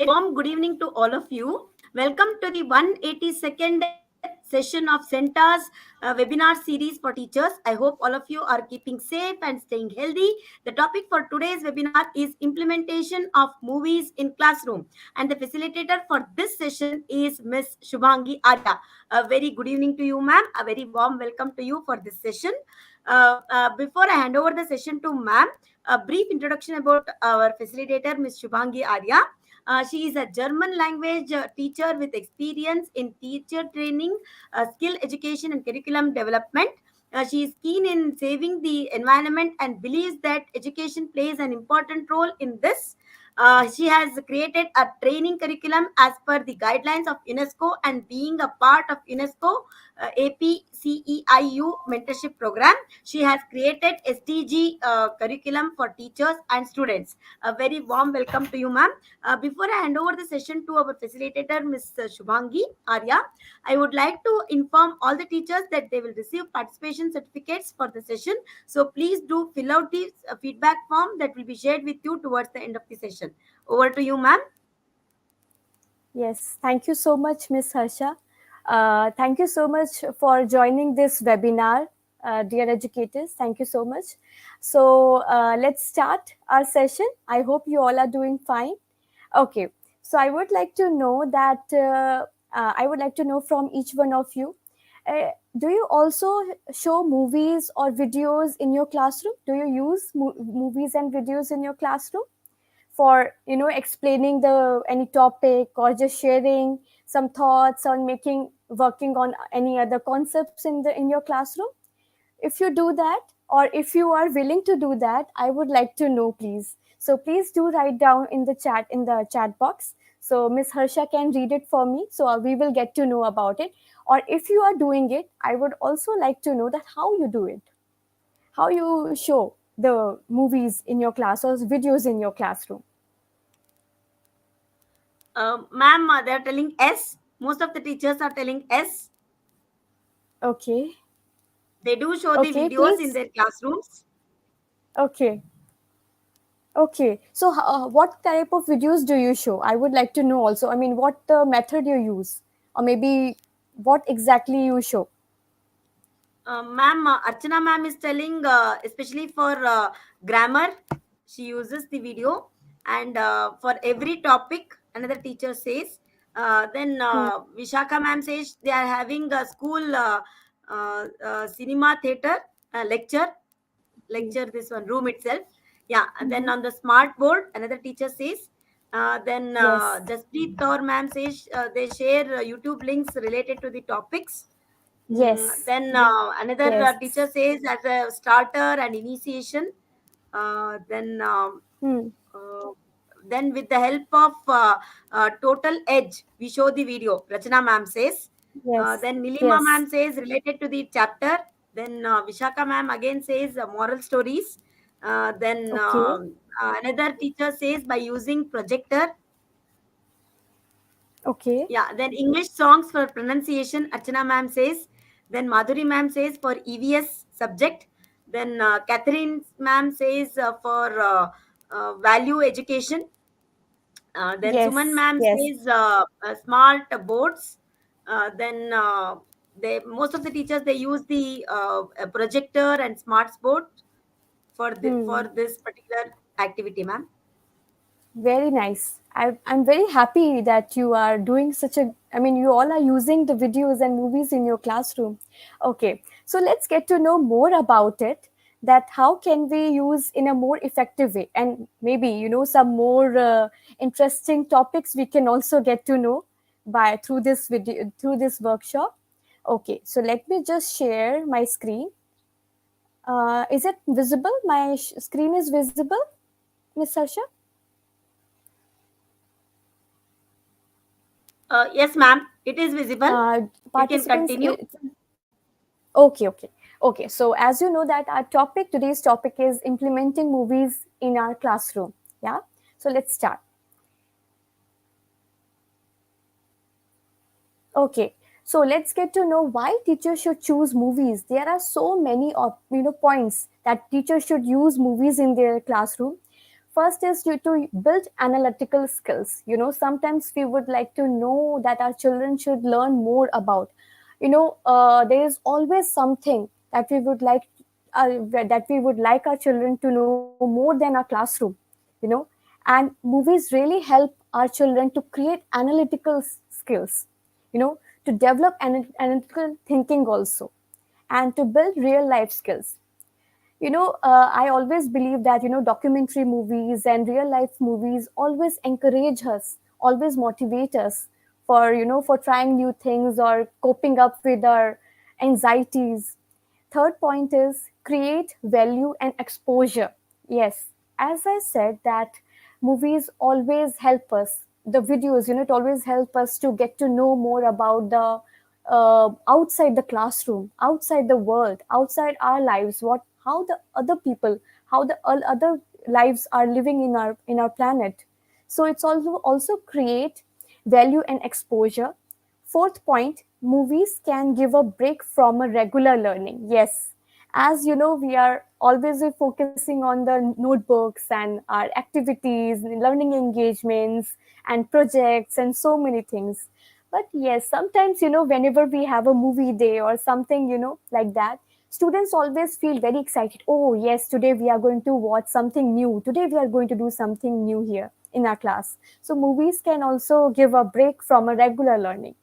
A very warm good evening to all of you. Welcome to the 182nd session of Center's webinar series for teachers. I hope all of you are keeping safe and staying healthy. The topic for today's webinar is implementation of movies in classroom. And the facilitator for this session is Miss Shubhangi Arya. A very good evening to you, ma'am. A very warm welcome to you for this session. Before I hand over the session to ma'am, a brief introduction about our facilitator, Miss Shubhangi Arya. She is a German language teacher with experience in teacher training, skill education, and curriculum development. She is keen in saving the environment and believes that education plays an important role in this. She has created a training curriculum as per the guidelines of UNESCO and being a part of UNESCO APCEIU mentorship program. She has created SDG curriculum for teachers and students. A very warm welcome to you, ma'am. Before I hand over the session to our facilitator, Ms. Shubhangi Arya, I would like to inform all the teachers that they will receive participation certificates for the session. So please do fill out the feedback form that will be shared with you towards the end of the session. Over to you, ma'am. Yes, thank you so much, Miss Harsha. Thank you so much for joining this webinar, dear educators. Thank you so much. So let's start our session. I hope you all are doing fine. Okay, so I would like to know from each one of you. Do you also show movies or videos in your classroom? Do you use movies and videos in your classroom for explaining the any topic or just sharing some thoughts on making working on any other concepts in your classroom? If you do that, or if you are willing to do that, I would like to know, please. So please do write down in the chat box, so Miss Harsha can read it for me, so we will get to know about it. Or if you are doing it, I would also like to know that how you do it, how you show the movies in your class or videos in your classroom. Ma'am, they are telling S. Most of the teachers are telling S. Okay. They do show the Okay, videos in please. their classrooms. Okay. Okay. So, what type of videos do you show? I would like to know also. I mean, what method you use, or maybe what exactly you show. Ma'am, Archana ma'am is telling, especially for grammar, she uses the video, and for every topic, another teacher says. Then Hmm. Vishaka ma'am says they are having a school cinema theater lecture, this one room itself. Yeah, and then Mm-hmm. on the smart board, another teacher says. Then Yes. Jasprit Kaur ma'am says they share YouTube links related to the topics. Yes. Then another Yes. teacher says as a starter and initiation. Then Hmm. uh, then with the help of Total Edge, we show the video. Rachana ma'am says. Yes. Then Nilima Yes. ma'am says related to the chapter. Then Vishaka ma'am again says moral stories. Then Okay. another teacher says by using projector. Okay. Yeah, then English songs for pronunciation, Archana ma'am says. Then Madhuri ma'am says for EVS subject. Then Catherine ma'am says for value education. Then Suman Yes. ma'am Yes. says smart boards. Then they most of the teachers they use the projector and smart board for Hmm. this particular activity, ma'am. Very nice. I'm very happy that you are doing such a, I mean, you all are using the videos and movies in your classroom. Okay, so let's get to know more about it. That how can we use in a more effective way, and maybe some more interesting topics we can also get to know by through this video, through this workshop. Okay, so let me just share my screen. Is it visible? My screen is visible, Miss Sarsha? Yes, ma'am. It is visible. You can Participants, continue. okay, okay, okay. So as you know that our topic, today's topic is implementing movies in our classroom. Yeah, so let's start. Okay, so let's get to know why teachers should choose movies. There are so many points that teachers should use movies in their classroom. first is to build analytical skills. Sometimes we would like to know that our children should learn more about. There is always something that we would like our children to know more than our classroom. you know and movies really help our children to create analytical skills, to develop analytical thinking also, and to build real life skills. I always believe that documentary movies and real life movies always encourage us, always motivate us for trying new things or coping up with our anxieties. Third point is create value and exposure. Yes, as I said that movies always help us. The videos, it always help us to get to know more about the outside the classroom, outside the world, outside our lives. How the other people, how the other lives are living in our planet. So it's also create value and exposure. Fourth point, movies can give a break from a regular learning. Yes, as you know, we are always focusing on the notebooks and our activities, learning engagements, and projects, and so many things. But yes, sometimes, whenever we have a movie day or something, like that, students always feel very excited. Oh, yes, today we are going to watch something new. Today we are going to do something new here in our class. So, movies can also give a break from a regular learning.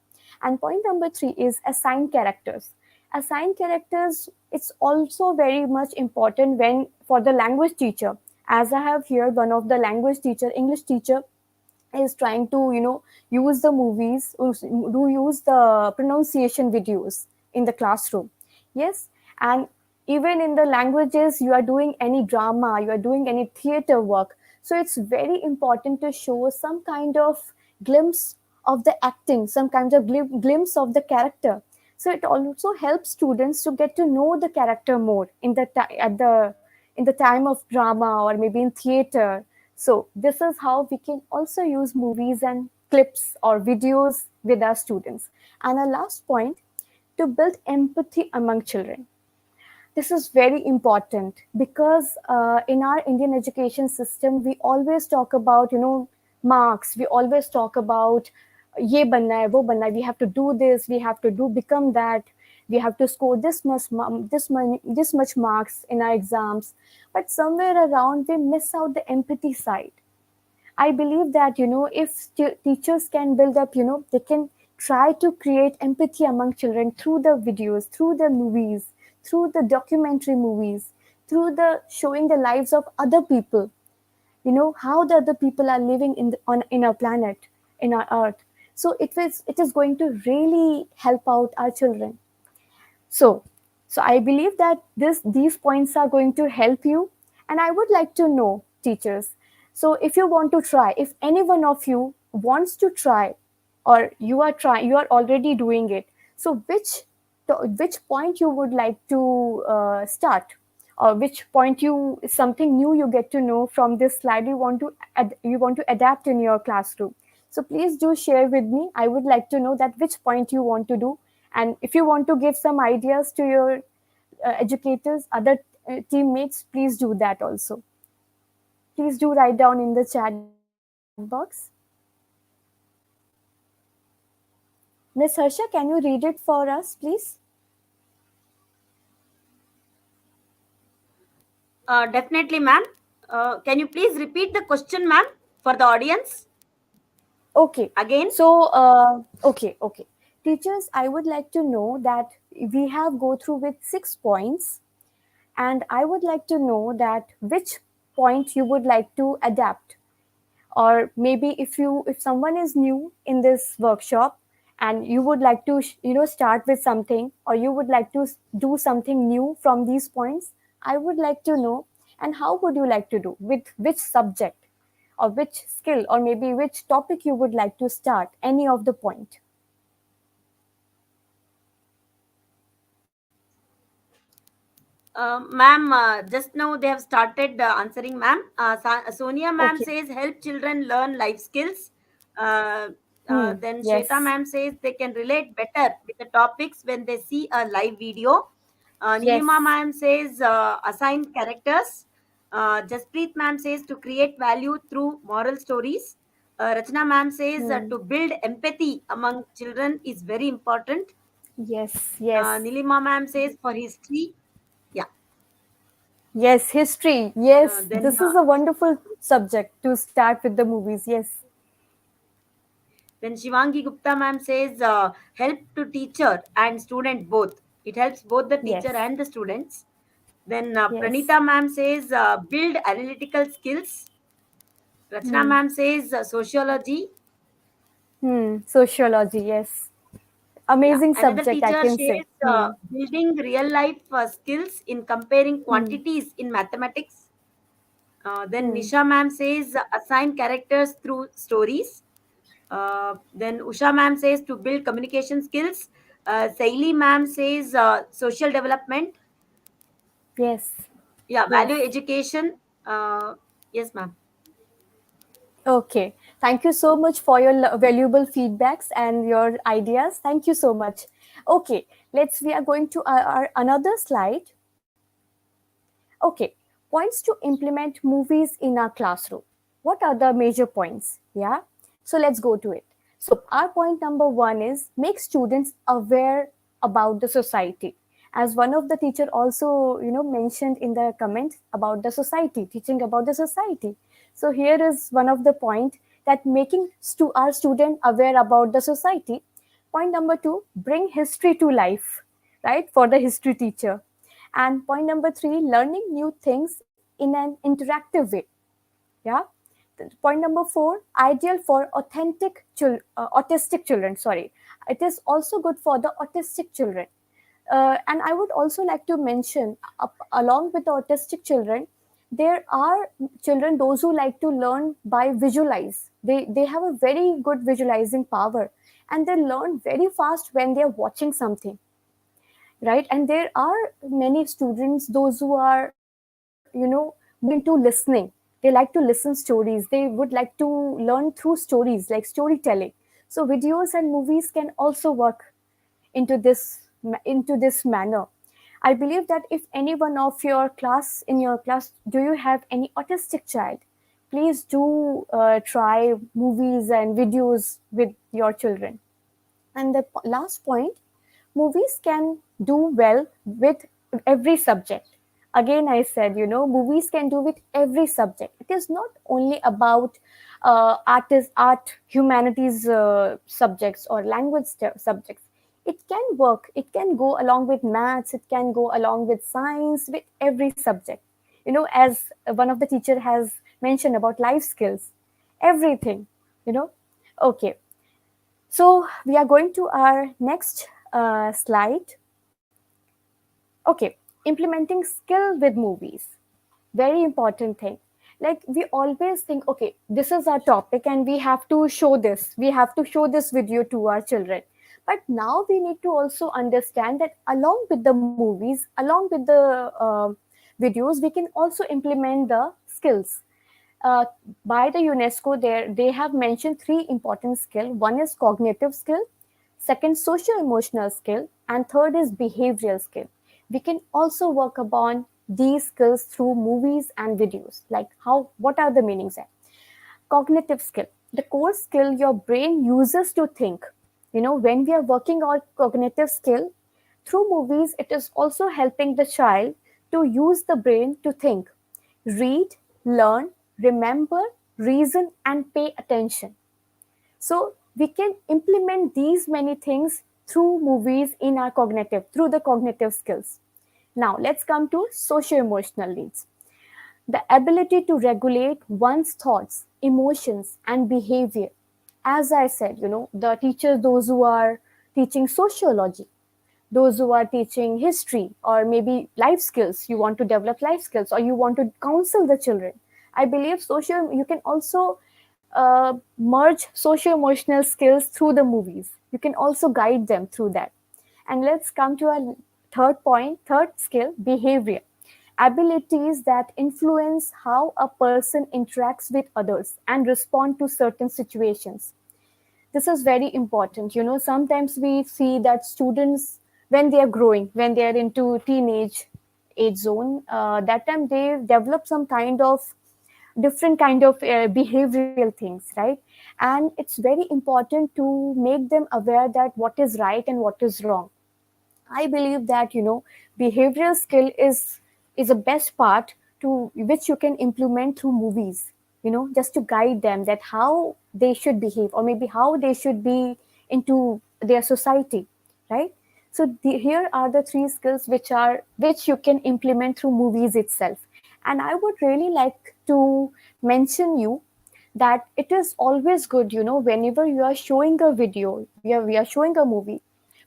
And point number three is assign characters. Assign characters, it's also very much important when for the language teacher. As I have here, one of the language teacher, English teacher, is trying to use the movies, do use the pronunciation videos in the classroom. Yes, and even in the languages, you are doing any drama, you are doing any theater work, so it's very important to show some kind of glimpse of the acting, some kind of glimpse of the character. So it also helps students to get to know the character more in the time of drama or maybe in theater. So this is how we can also use movies and clips or videos with our students. And our last point, to build empathy among children. This is very important because in our Indian education system, we always talk about, marks. We always talk about ye banna hai, wo banna hai. We have to do this, we have to become that. We have to score this much marks in our exams. But somewhere around, we miss out the empathy side. I believe that, if teachers can build up, they can try to create empathy among children through the videos, through the movies, through the documentary movies, through the showing the lives of other people, how the other people are living in our planet, in our earth. So it is going to really help out our children. So, so I believe that these points are going to help you. And I would like to know, teachers, so if you want to try, if any one of you wants to try, or you are already doing it, so which point you would like to start, or which point something new you get to know from this slide you want to adapt in your classroom. So please do share with me. I would like to know that which point you want to do, and if you want to give some ideas to your educators, other teammates, please do that also. Please do write down in the chat box. Miss Harsha, can you read it for us, please? Definitely, ma'am. Can you please repeat the question, ma'am, for the audience Okay. again? So, okay. Teachers, I would like to know that we have go through with 6 points, and I would like to know that which point you would like to adapt, or maybe if someone is new in this workshop and you would like to start with something, or you would like to do something new from these points, I would like to know. And how would you like to do, with which subject or which skill, or maybe which topic you would like to start any of the point? Ma'am, just now they have started answering, ma'am. Sonia ma'am Okay. says help children learn life skills. Uh, then Shweta Yes. ma'am says they can relate better with the topics when they see a live video. Nilima Yes. ma'am says assign characters. Jasprit ma'am says to create value through moral stories. Rachna ma'am says Hmm. to build empathy among children is very important. Yes, yes, Nilima ma'am says for history. Yeah. yes. History. Yes, Then this is a wonderful subject to start with the movies. Yes, Shivangi Gupta ma'am says help to teacher and student both. It helps both the teacher yes, and the students. Then yes. Pranita ma'am says build analytical skills. Rachna Hmm. ma'am says sociology. Hmm. Sociology. Yes. Yeah, Amazing another subject, I teacher can say. says Hmm. building real life skills in comparing Hmm. quantities in mathematics. Then Hmm. Nisha ma'am says assign characters through stories. Then Usha ma'am says to build communication skills. Saili ma'am says social development. Yes. Yeah, value Yes. education. Yes, ma'am. Okay. Thank you so much for your valuable feedbacks and your ideas. Thank you so much. Okay. We are going to our another slide. Okay. Points to implement movies in our classroom. What are the major points? Yeah. So let's go to it. So our point number one is make students aware about the society. As one of the teacher also, mentioned in the comment about the society, teaching about the society. So here is one of the point that making our student aware about the society. Point number two, bring history to life, right? For the history teacher. And point number three, learning new things in an interactive way. Yeah. Point number four, ideal for autistic children. Sorry, it is also good for the autistic children. And I would also like to mention, along with the autistic children, there are children those who like to learn by visualize. They have a very good visualizing power, and they learn very fast when they are watching something, right? And there are many students those who are more into listening. They like to listen stories, they would like to learn through stories like storytelling. So videos and movies can also work into this manner. I believe that if any one of your class in your class, do you have any autistic child, please do try movies and videos with your children. And the last point, movies can do well with every subject. Again, I said, movies can do with every subject. It is not only about art, humanities subjects or language subjects. It can work. It can go along with maths. It can go along with science, with every subject. As one of the teacher has mentioned about life skills, everything. You know. Okay, so we are going to our next slide. Okay, implementing skill with movies. Very important thing. Like we always think, okay, this is our topic and we have to show this. We have to show this video to our children. But now we need to also understand that along with the movies, along with the videos, we can also implement the skills. uh, by the UNESCO, they have mentioned three important skills. One is cognitive skill, second social emotional skill, and third is behavioral skill. We can also work upon these skills through movies and videos. Like how, what are the meanings there? Cognitive skill, the core skill your brain uses to think. When we are working on cognitive skill through movies, it is also helping the child to use the brain to think, read, learn, remember, reason, and pay attention. So we can implement these many things through movies in our through the cognitive skills. Now let's come to socio emotional needs. The ability to regulate one's thoughts, emotions, and behavior. As I said, the teachers, those who are teaching sociology, those who are teaching history, or maybe life skills, you want to develop life skills, or you want to counsel the children. I believe you can also merge socio emotional skills through the movies. You can also guide them through that. And let's come to our third skill, behavior. Abilities that influence how a person interacts with others and respond to certain situations. This is very important. Sometimes we see that students, when they are growing, when they are into teenage, age zone, that time they develop some kind of different kind of behavioral things, right? And it's very important to make them aware that what is right and what is wrong. I believe that, behavioral skill is a best part to which you can implement through movies, just to guide them that how they should behave, or maybe how they should be into their society, right? So here are the three skills which you can implement through movies itself. And I would really like to mention you that it is always good, whenever you are showing a video, we are showing a movie,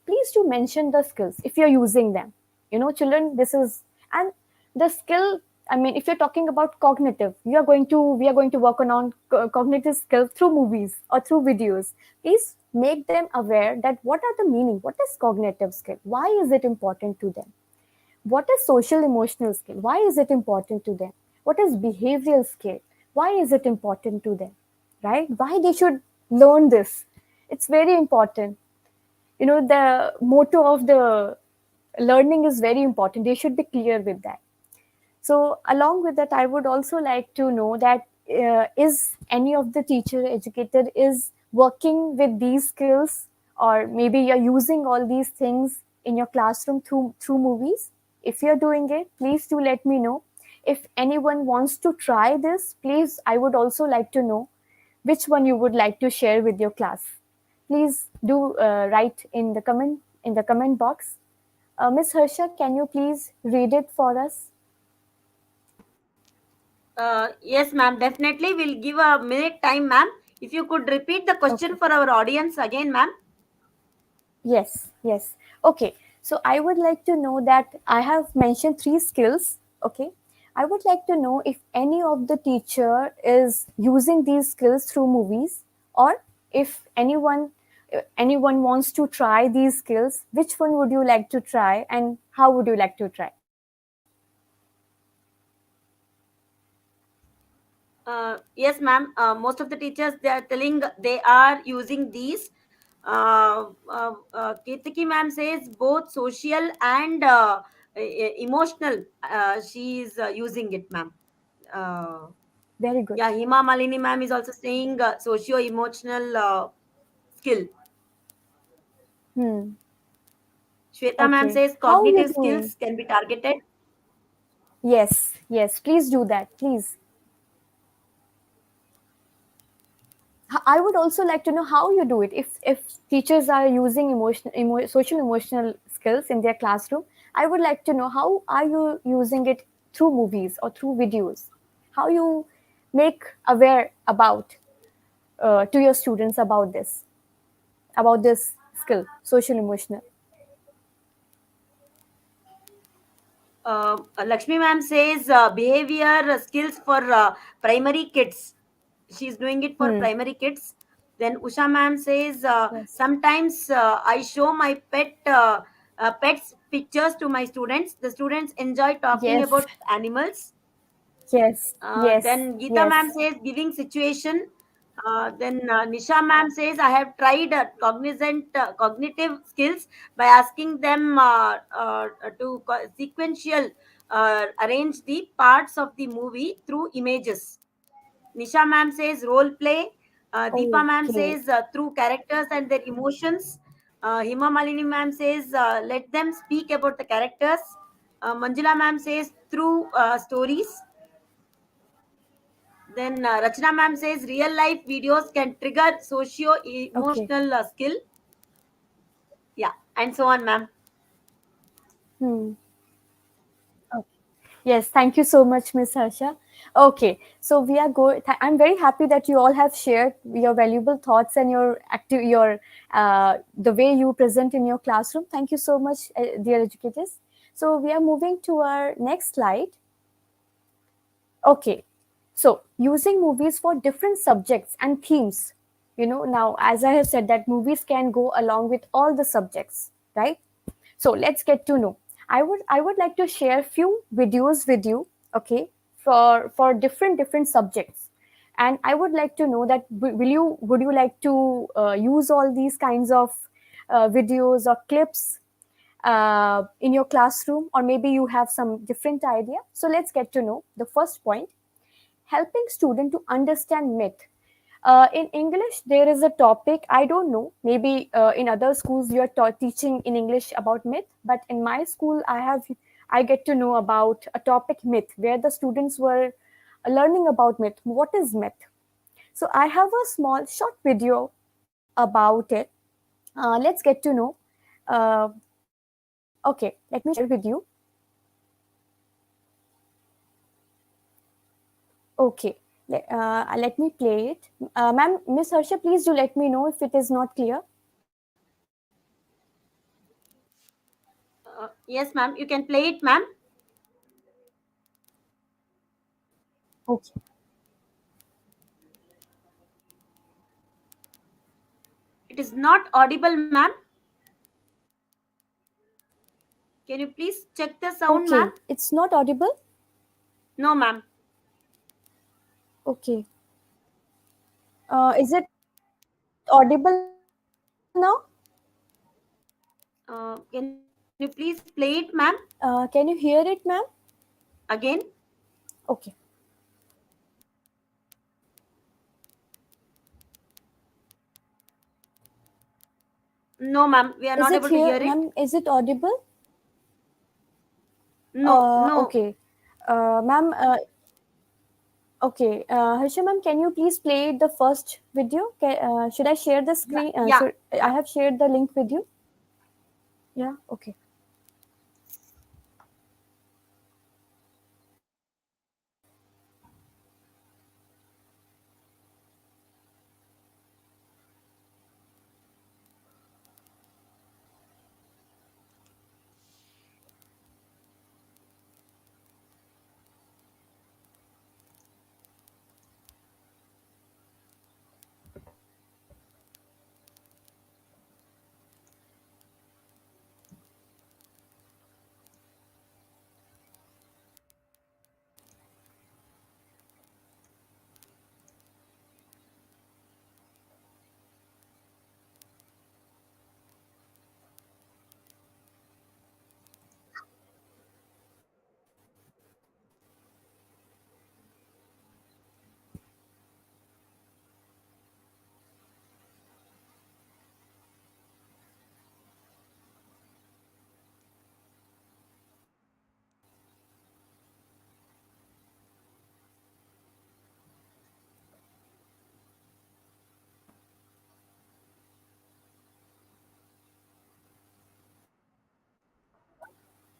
please do mention the skills if you're using them. Children, this is, and the skill, I mean, if you're talking about cognitive, we are going to work on cognitive skills through movies or through videos. Please make them aware that what are the meaning, what is cognitive skill, why is it important to them, what is social emotional skill, why is it important to them, what is behavioral skill, why is it important to them, right? Why they should learn this, it's very important. The motto of the learning is very important, they should be clear with that. So along with that, I would also like to know that is any of the teacher educator is working with these skills, or maybe you're using all these things in your classroom through movies. If you're doing it, please do let me know. If anyone wants to try this, please, I would also like to know which one you would like to share with your class. Please do write in the comment box. Miss Harsha, can you please read it for us? Yes, ma'am. Definitely, we'll give a minute time, ma'am. If you could repeat the question Okay. for our audience again, ma'am. Yes, yes. Okay. So I would like to know that I have mentioned three skills. Okay. I would like to know if any of the teacher is using these skills through movies, or if anyone wants to try these skills, which one would you like to try and how would you like to try? Yes, ma'am. Most of the teachers, they are telling they are using these. Kirtiki ma'am says both social and emotional. She is using it, ma'am. Uh, Very good. yeah, Hima Malini ma'am is also saying socio-emotional skill. Hmm. Shweta ma'am Okay. says How you cognitive doing? skills can be targeted. Yes, yes. Please do that. Please. I would also like to know how you do it. If teachers are using social emotional skills in their classroom, I would like to know how are you using it through movies or through videos. How you make aware about to your students about this skill, social emotional. Lakshmi ma'am says behavior skills for primary kids. She's doing it for Hmm. primary kids. Then Usha ma'am says Yes. sometimes I show my pets pictures to my students. The students enjoy talking Yes. about animals. Yes. Yes. Then Geeta Yes. ma'am says giving situation. Then Nisha ma'am says I have tried cognitive skills by asking them to sequential arrange the parts of the movie through images. Nisha ma'am says role play. Deepa ma'am Okay. says through characters and their emotions. Hima Malini ma'am says let them speak about the characters. Manjula ma'am says through stories. Then Rachna ma'am says real life videos can trigger socio Okay. emotional skill. Yeah, and so on, ma'am. Hmm. Okay. Yes, thank you so much, Miss Harsha. Okay, so we are going. I'm very happy that you all have shared your valuable thoughts and the way you present in your classroom. Thank you so much, dear educators. So we are moving to our next slide. Okay, so using movies for different subjects and themes. Now as I have said, that movies can go along with all the subjects, right? So let's get to know. I would like to share few videos with you, okay, for different subjects, and I would like to know that would you like to use all these kinds of videos or clips, in your classroom, or maybe you have some different idea. So let's get to know the first point: helping student to understand myth. In English, there is a topic, I don't know, maybe in other schools you are teaching in English about myth, but in my school, I get to know about a topic myth where the students were learning about myth. What is myth? So I have a small short video about it. Let's get to know. Uh, okay, let me share with you. Okay, let me play it. Ma'am, Miss Harsha, please do let me know if it is not clear. Yes, ma'am. You can play it, ma'am. Okay. It is not audible, ma'am. Can you please check the sound, ma'am? Okay, it's not audible. No, ma'am. Okay. Is it audible now? Can you please play it, ma'am? Can you hear it, ma'am? Again? Okay. No, ma'am. We are Is not it able to here, hear it. ma'am? Is it audible? No, no. Okay. Ma'am, okay. Harsha, ma'am, can you please play the first video? Should I share the Yeah, screen? yeah, Should I yeah. have shared the link with you? Yeah. Okay.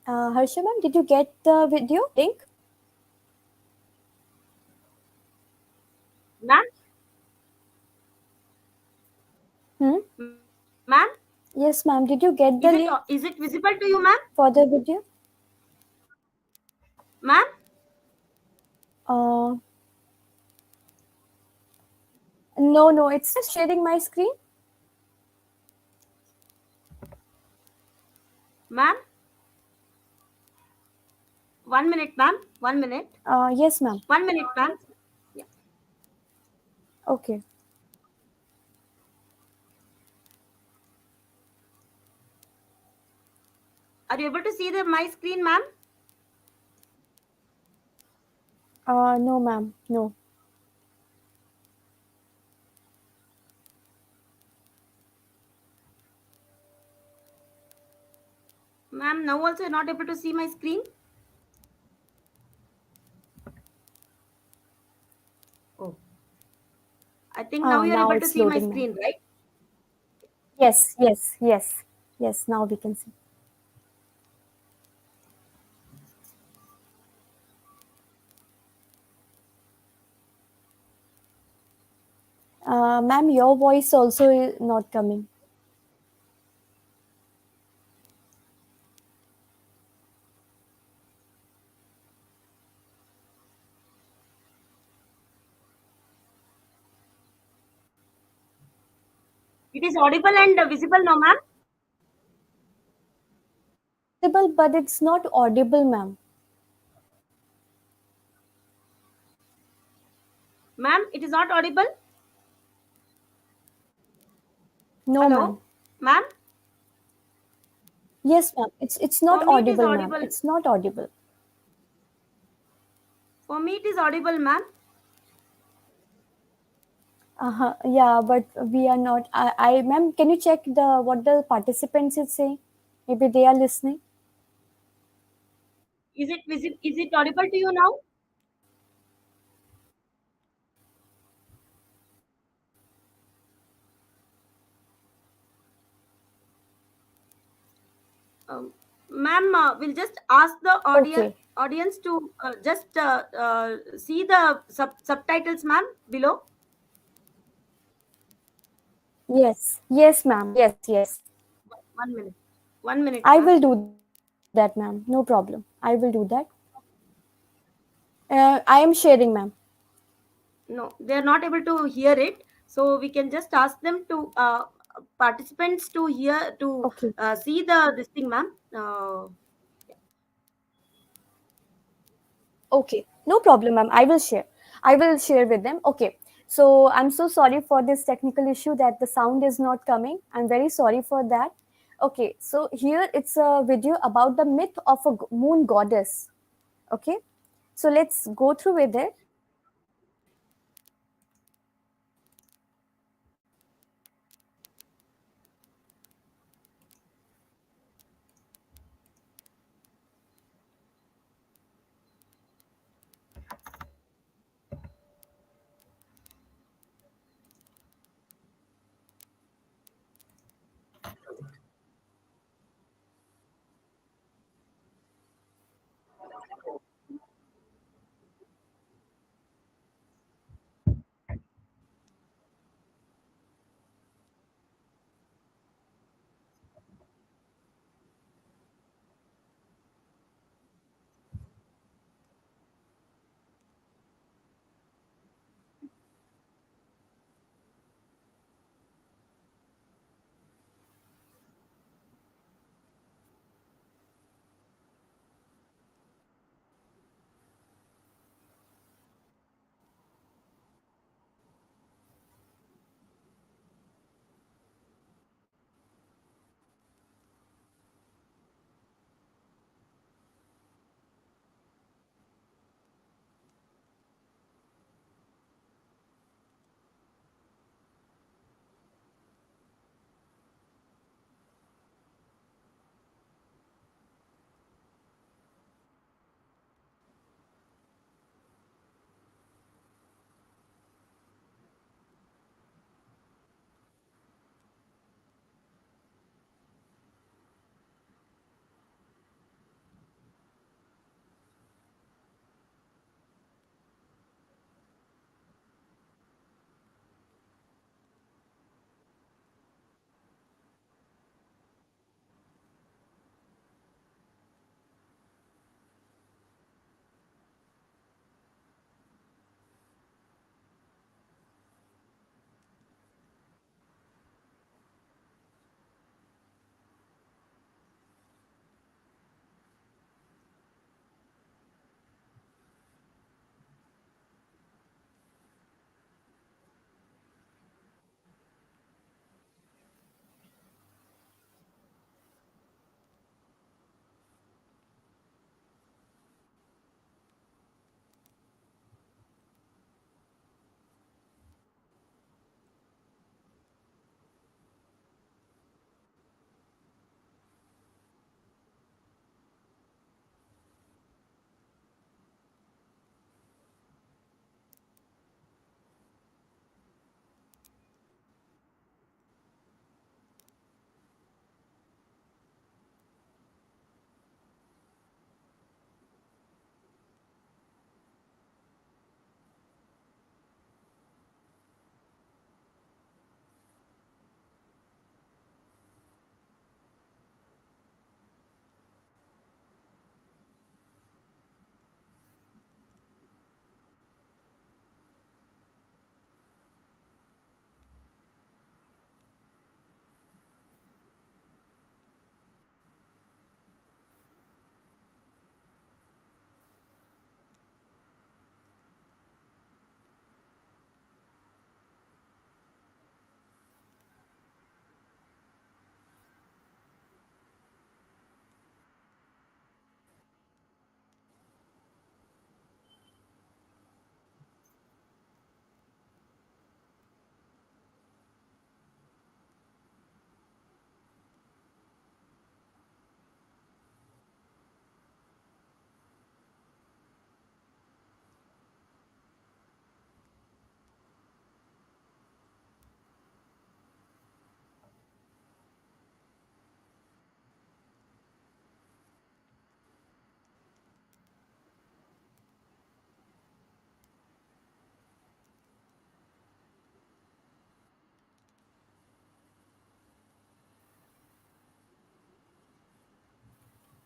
Harsha, ma'am, did you get the video link? Ma'am? Hmm? Ma'am? Yes, ma'am. Did you get the Is link it visible to you, ma'am? for the video? Ma'am? Uh, no, no. It's just sharing my screen. Ma'am? 1 minute, ma'am. 1 minute. Yes, ma'am. 1 minute, ma'am. Yeah. Okay. Are you able to see the my screen, ma'am? No, ma'am. No. Ma'am, now also you're not able to see my screen? Oh, I think now you're Now able to it's see my loading, ma'am. screen, right? Yes, yes, yes. Yes, now we can see. Ma'am, your voice also is not coming. It is audible and visible now, ma'am. Visible, but it's not audible, ma'am. Ma'am, it is not audible. No, ma'am. Hello? Ma'am? Yes, ma'am. It's not For me, it is audible, ma'am. audible. It's not audible. For me, it is audible, ma'am. Uh-huh. Yeah, but we are not. Ma'am, can you check the what the participants is saying? Maybe they are listening. Is it audible to you now? Ma'am, we'll just ask the Okay. audience to just see the subtitles, ma'am, below. Yes. Yes, ma'am. Yes, yes. 1 minute. 1 minute, I ma'am. will do that, ma'am. No problem. I will do that. I am sharing, ma'am. No, they are not able to hear it. So we can just ask them to participants to hear to Okay. see the this thing, ma'am. Okay, no problem, ma'am. I will share. I will share with them. Okay. So I'm so sorry for this technical issue that the sound is not coming. I'm very sorry for that. Okay, so here it's a video about the myth of a moon goddess. Okay, so let's go through with it.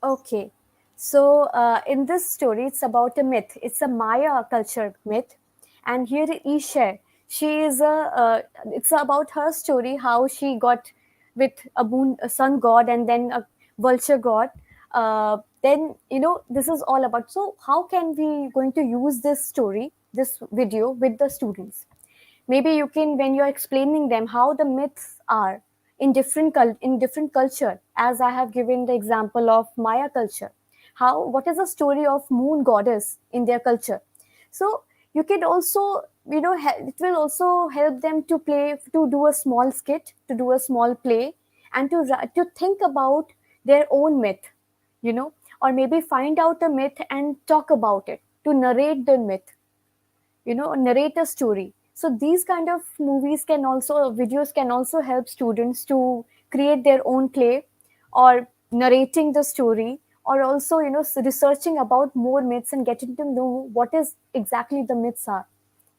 Okay. So, in this story, it's about a myth. It's a Maya culture myth. And here Isha, she is it's about her story, how she got with a sun god and then a vulture god. Then, this is all about. So, how can we going to use this story, this video with the students? Maybe you can, when you're explaining them how the myths are in in different culture, as I have given the example of Maya culture, how what is the story of moon goddess in their culture. So you can also, it will also help them to play, to do a small skit, to do a small play, and to think about their own myth, you know or maybe find out a myth and talk about it, to narrate the myth, narrate a story. So these kind of movies can also, videos can also help students to create their own play, or narrating the story, or also, researching about more myths and getting to know what is exactly the myths are.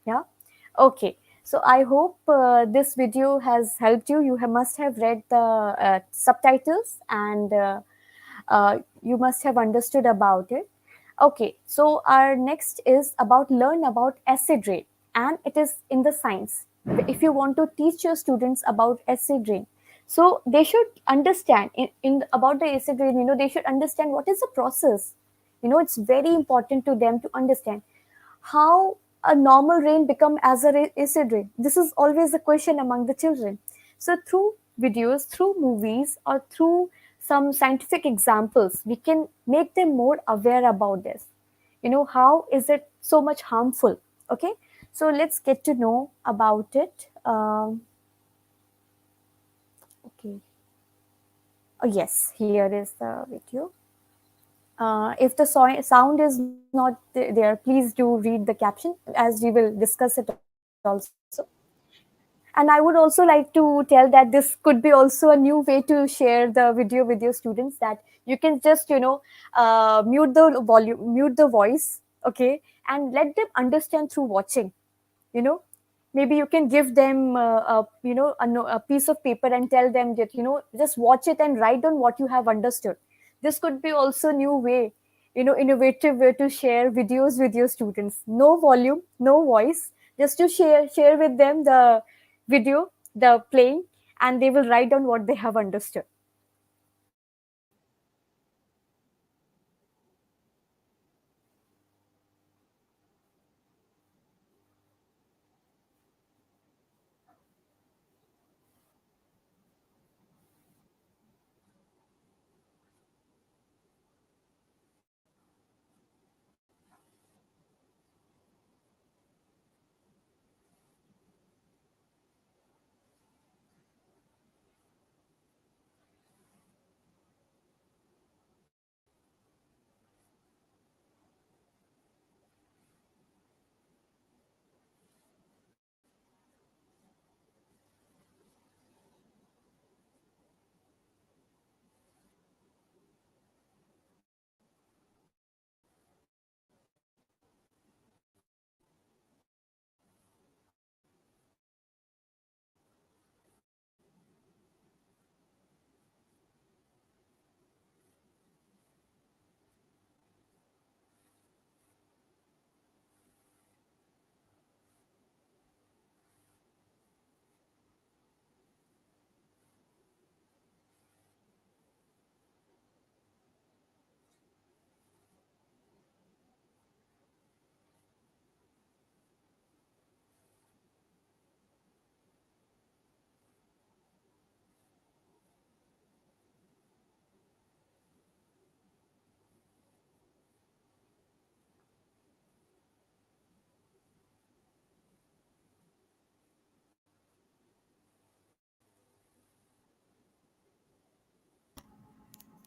Yeah. Okay. So I hope this video has helped you. You must have read the subtitles, and you must have understood about it. Okay, so our next is about learn about acid rain, and it is in the science. If you want to teach your students about acid rain, so they should understand in about the acid rain. They should understand what is the process. It's very important to them to understand how a normal rain become as a acid rain. This is always a question among the children. So through videos, through movies, or through some scientific examples, we can make them more aware about this. How is it so much harmful? Okay, so let's get to know about it. Okay. Oh yes, here is the video. If the sound is not there, please do read the caption, as we will discuss it also. And I would also like to tell that this could be also a new way to share the video with your students, that you can just, mute the voice, okay, and let them understand through watching. you know Maybe you can give them a piece of paper and tell them that, just watch it and write down what you have understood. This could be also new way, innovative way to share videos with your students. No volume, no voice, just to share with them the video, the playing, and they will write down what they have understood.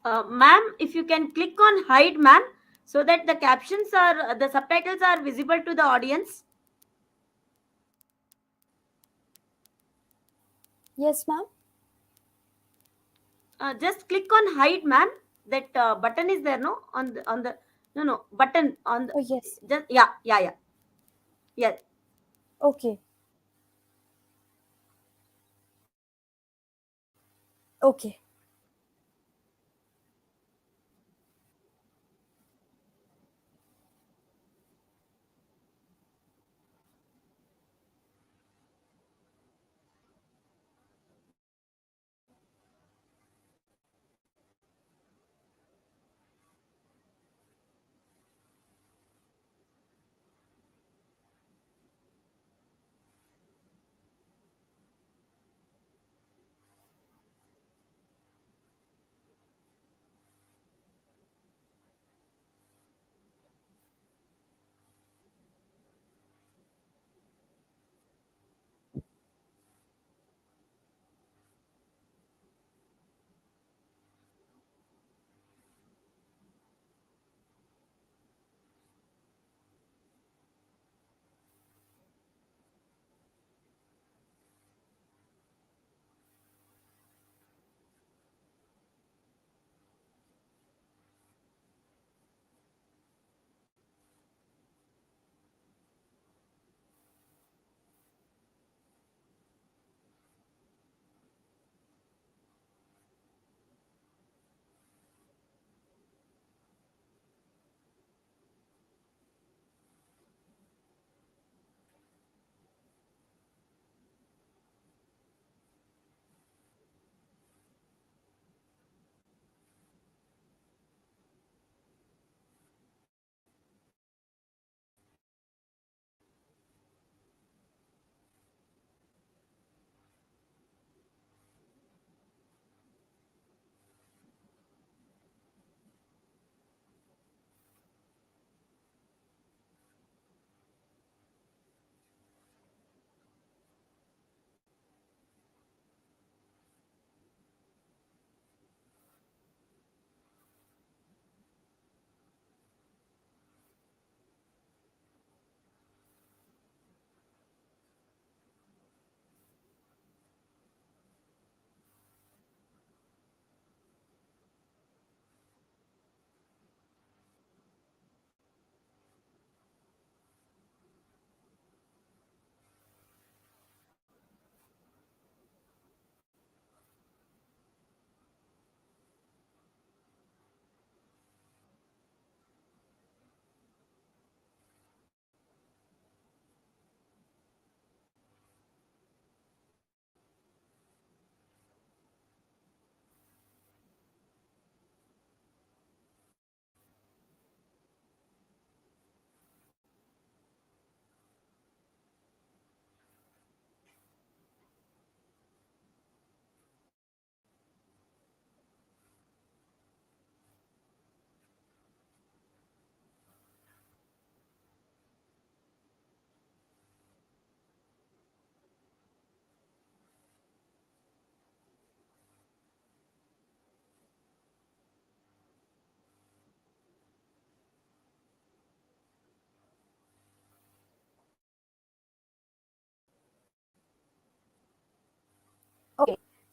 Ma'am, if you can click on hide, ma'am, so that the subtitles are visible to the audience. Yes, ma'am. Just click on hide, ma'am. That button is there, no? On the no, no, button on the, Oh yes. just, yeah, yeah, yeah, yeah. Okay. Okay.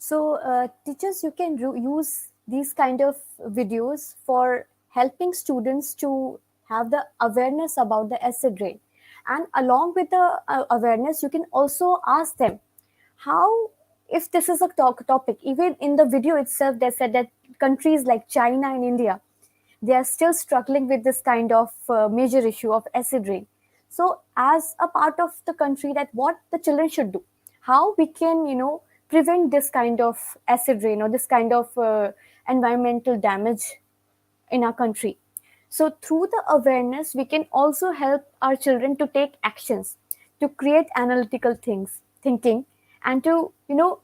So, teachers, you can use these kind of videos for helping students to have the awareness about the acid rain. And along with the awareness, you can also ask them how, if this is a topic, even in the video itself, they said that countries like China and India, they are still struggling with this kind of major issue of acid rain. So as a part of the country, that what the children should do, how we can prevent this kind of acid rain or this kind of environmental damage in our country. So through the awareness we can also help our children to take actions, to create analytical things thinking, and to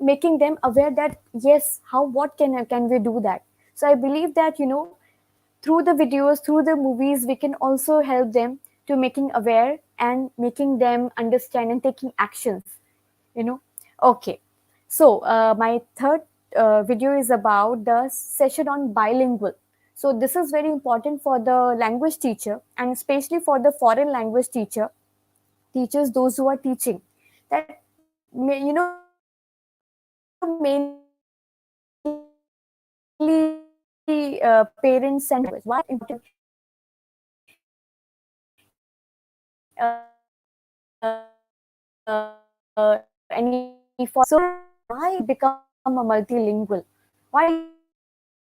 making them aware that yes, how, what can we do that. So I believe that through the videos, through the movies, we can also help them to making aware and making them understand and taking actions, you know. Okay, so my third video is about the session on bilingual. So this is very important for the language teacher, and especially for the foreign language teachers, those who are teaching, that mainly parents and teachers, why it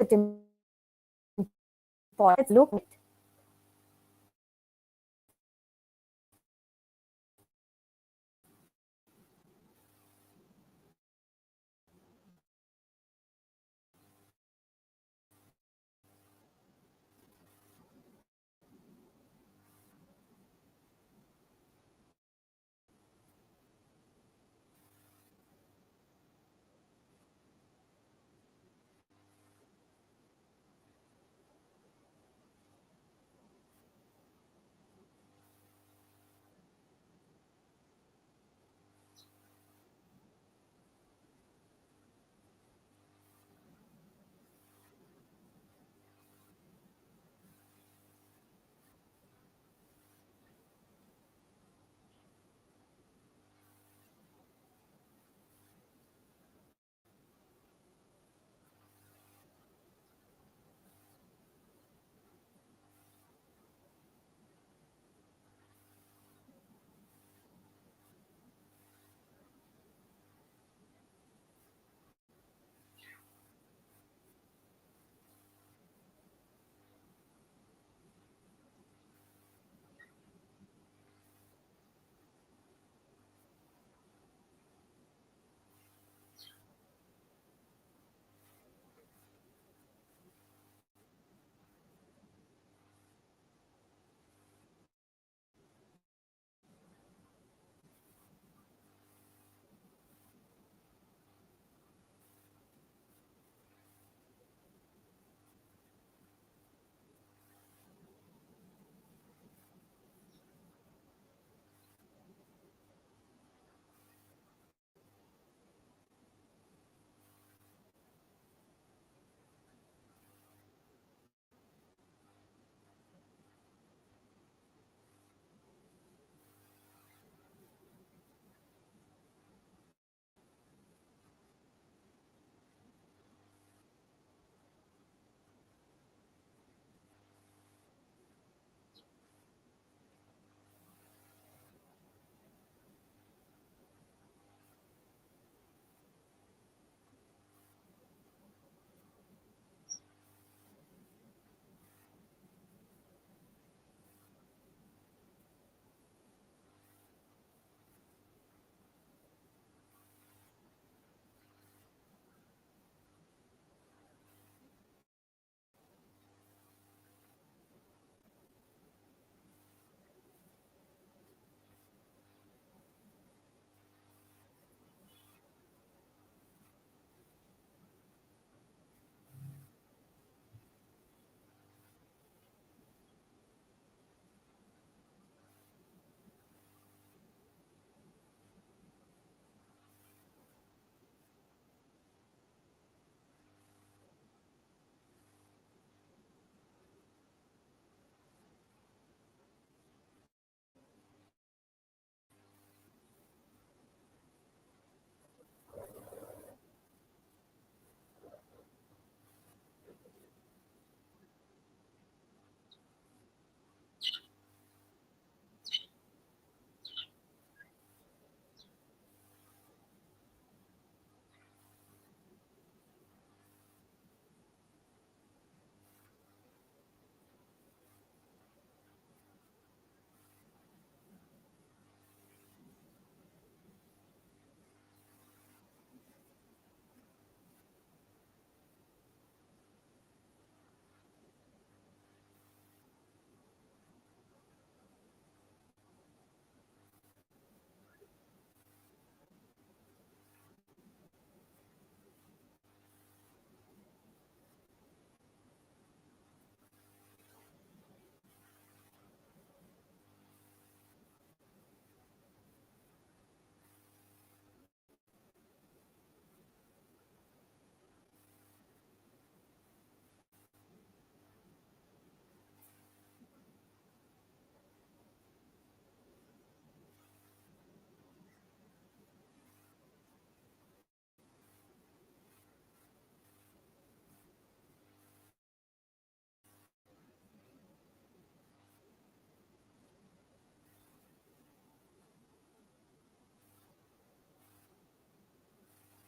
is important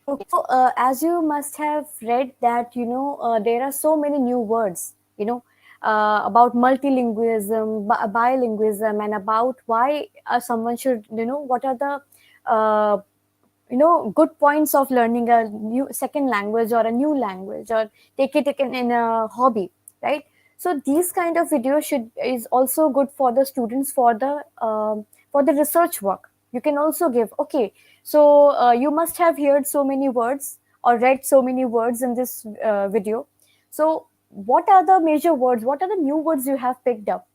Okay, so as you must have read that there are so many new words, about multilingualism, bilingualism, and about why someone should, what are the uh, good points of learning a new second language or a new language, or take it in a hobby, right? So these kind of videos should is also good for the students, for the research work. You can also give, okay, so you must have heard so many words or read so many words in this video. So what are the major words, what are the new words you have picked up?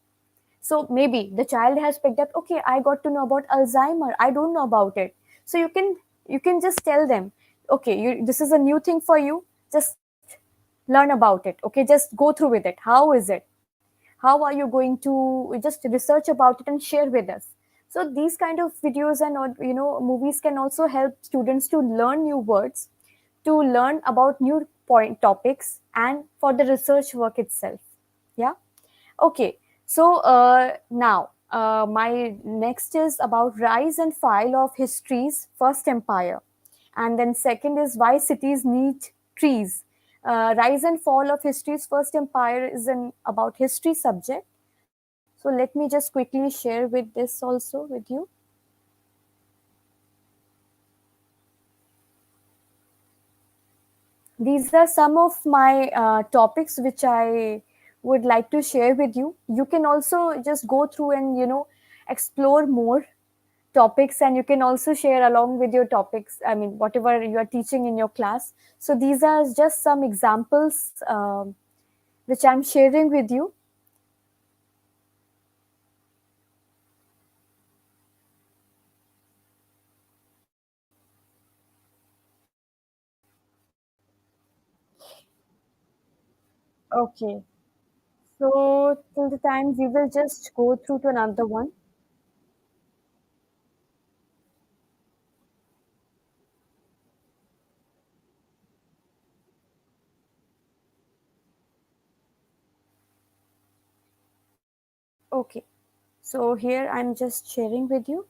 So maybe the child has picked up, okay, I got to know about Alzheimer, I don't know about it. So you can just tell them, okay, this is a new thing for you, just learn about it, okay, just go through with it. How is it? How are you going to just research about it and share with us? So these kind of videos and movies can also help students to learn new words, to learn about new point topics, and for the research work itself. Yeah. Okay, so now my next is about rise and fall of history's first empire, and then second is why cities need trees. Rise and fall of history's first empire is an about history subject. So let me just quickly share with this also with you. These are some of my topics which I would like to share with you. You can also just go through and explore more topics, and you can also share along with your topics, I mean whatever you are teaching in your class. So these are just some examples which I'm sharing with you. Okay, so till the time we will just go through to another one. Okay, so here I'm just sharing with you.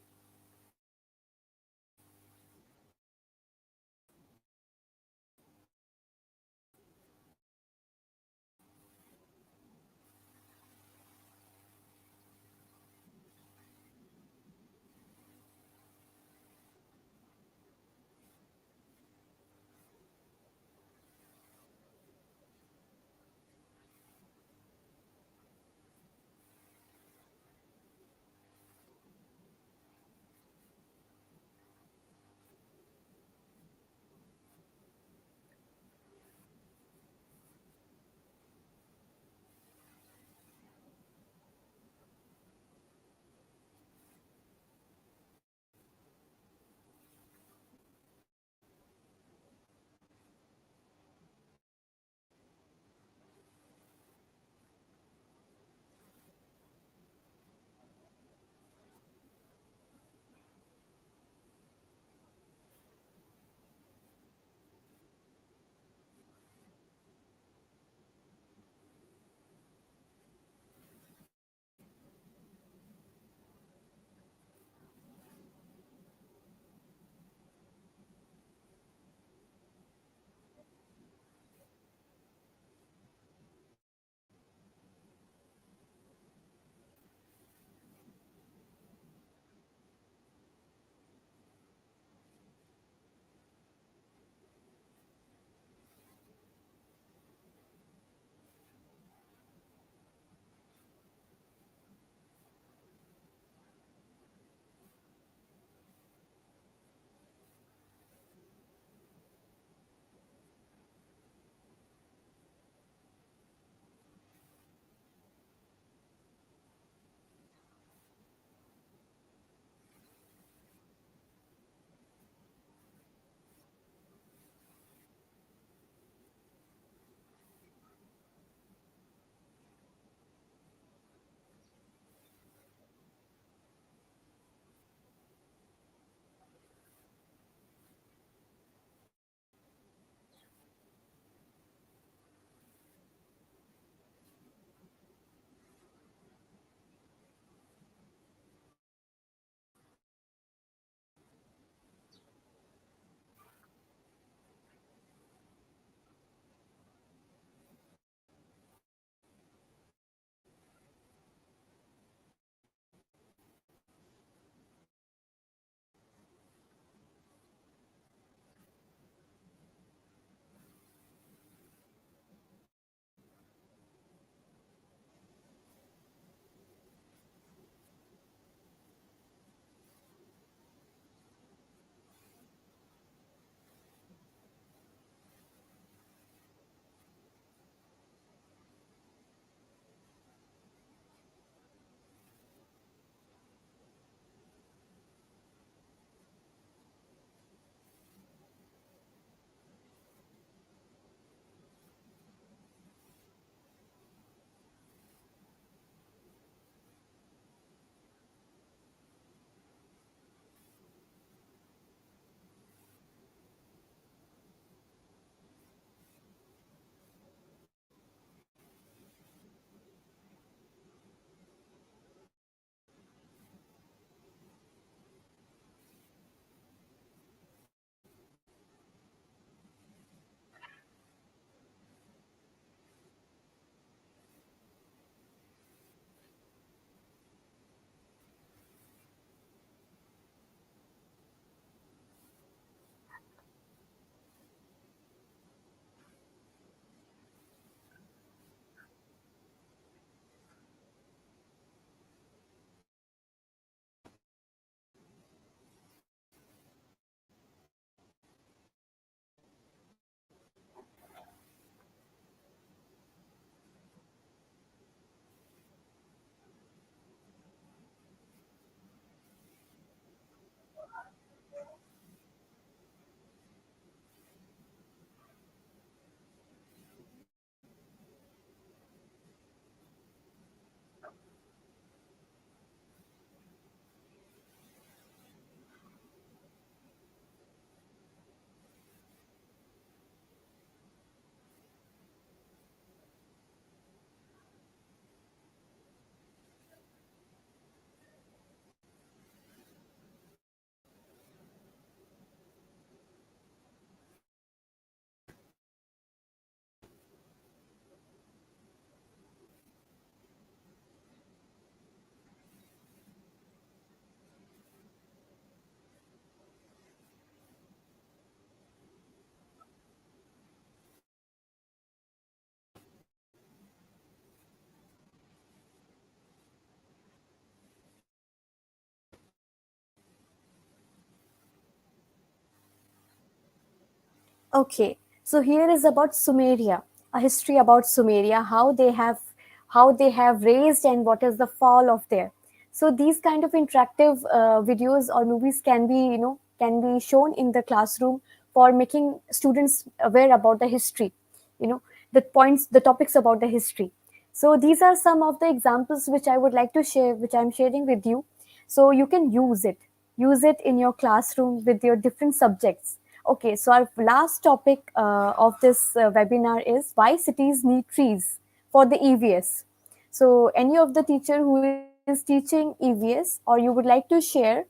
Okay, so here is about Sumeria, a history about Sumeria, how they have raised and what is the fall of there. So these kind of interactive videos or movies can be can be shown in the classroom for making students aware about the history, you know the topics about the history. So these are some of the examples which I would like to share, which I'm sharing with you. So you can use it in your classroom with your different subjects. Okay, so our last topic of this webinar is why cities need trees for the EVS. So any of the teacher who is teaching EVS or you would like to share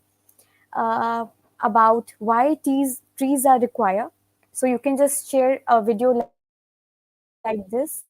uh, about why trees are required, so you can just share a video like this.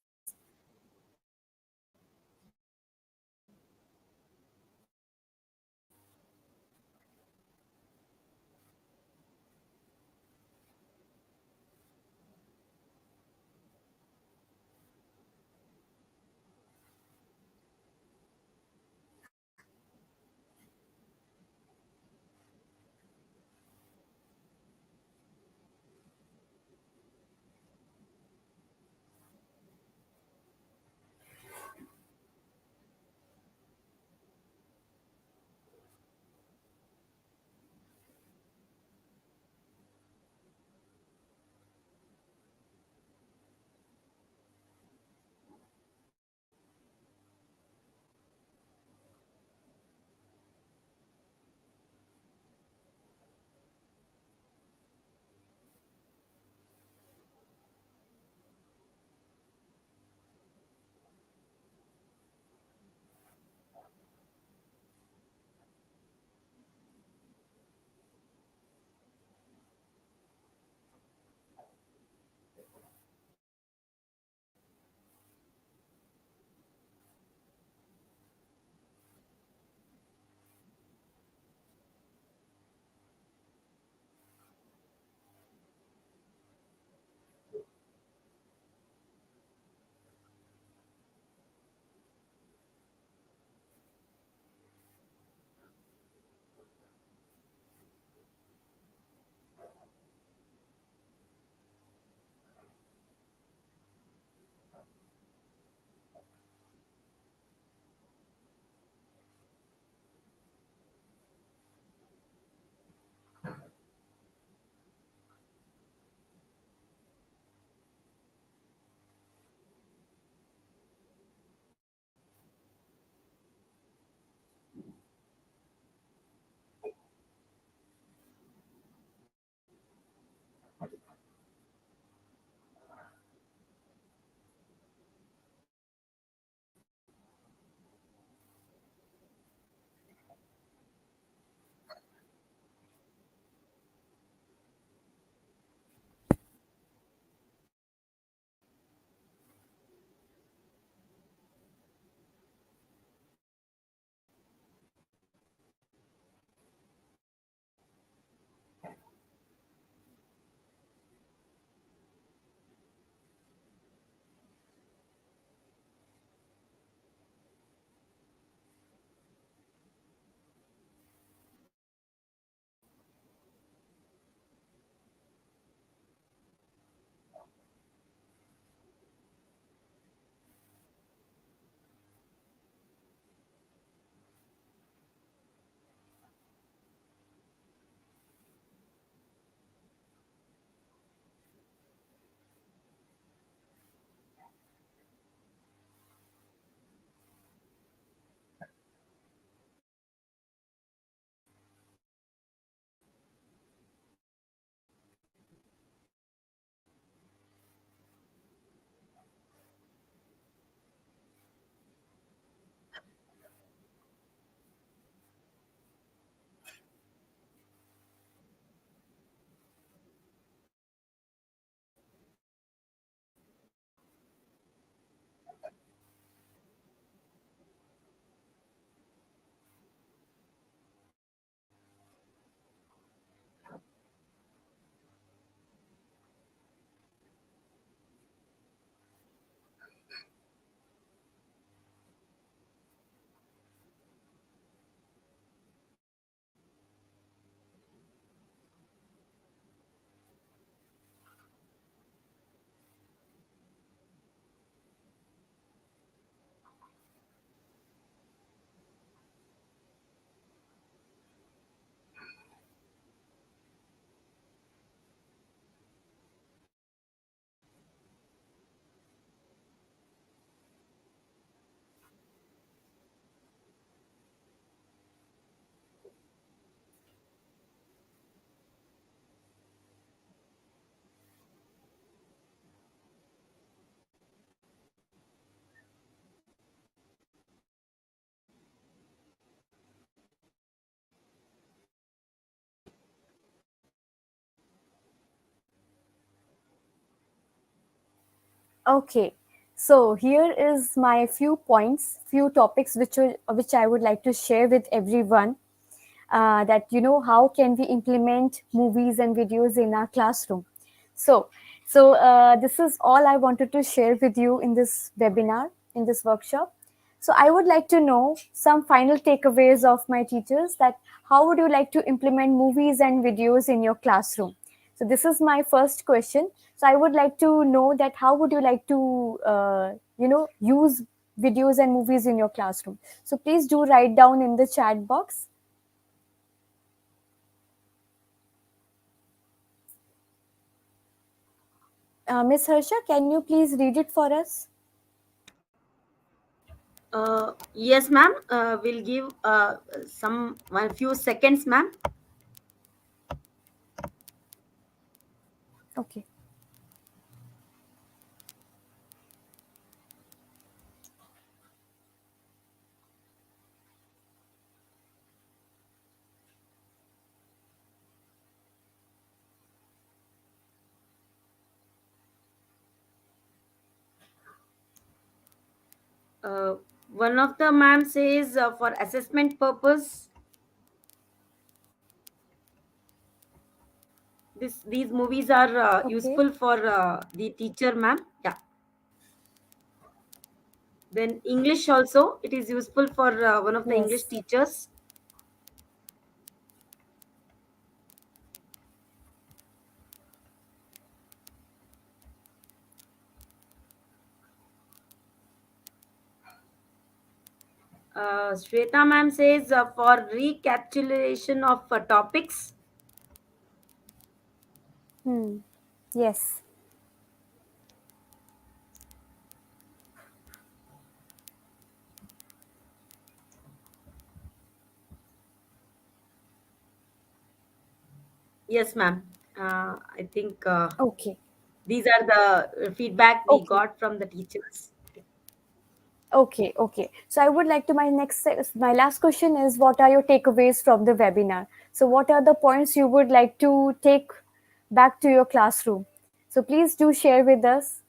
Okay, so here is my few points, few topics which I would like to share with everyone. That how can we implement movies and videos in our classroom. So, this is all I wanted to share with you in this webinar, in this workshop. So I would like to know some final takeaways of my teachers, that how would you like to implement movies and videos in your classroom. So this is my first question. So I would like to know that how would you like to use videos and movies in your classroom. So please do write down in the chat box. Miss Harsha, can you please read it for us? Yes, ma'am. We'll give some one few seconds, ma'am. Okay. Uh, One of the ma'am says for assessment purpose, these movies are Okay. useful for the teacher, ma'am. Yeah. Then English also, it is useful for one of the English Yes. teachers. Shweta ma'am says for recapitulation of topics. Hmm. Yes. Yes, ma'am. I think Okay. these are the feedback we Okay. got from the teachers. Okay. Okay. So I would like to my last question is, what are your takeaways from the webinar? So what are the points you would like to take back to your classroom? So please do share with us.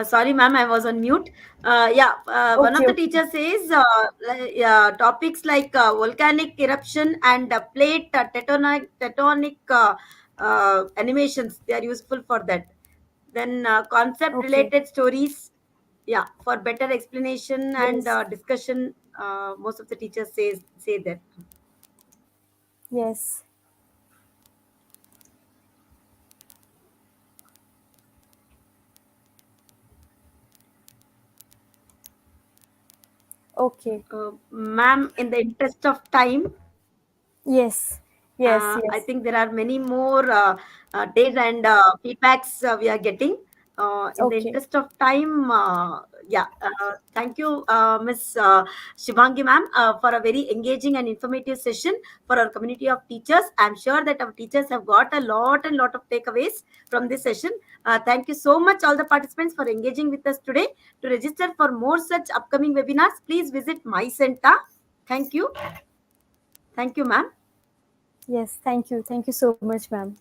Sorry, ma'am, I was on mute. Yeah, one of Okay. the Okay. teachers says topics like volcanic eruption and tectonic animations, they are useful for that. Then concept Okay. related stories, yeah, for better explanation and Yes. discussion. Most of the teachers say that. Yes. Okay. Ma'am, in the interest of time, Yes. Yes. I Yes. think there are many more days and feedbacks we are getting. In the Okay. interest of time, yeah, thank you, Miss Shivangi ma'am, for a very engaging and informative session for our community of teachers. I'm sure that our teachers have got a lot and lot of takeaways from this session. Thank you so much, all the participants, for engaging with us today. To register for more such upcoming webinars, please visit my center. Thank you. Thank you, ma'am. Yes. Thank you. Thank you so much, ma'am.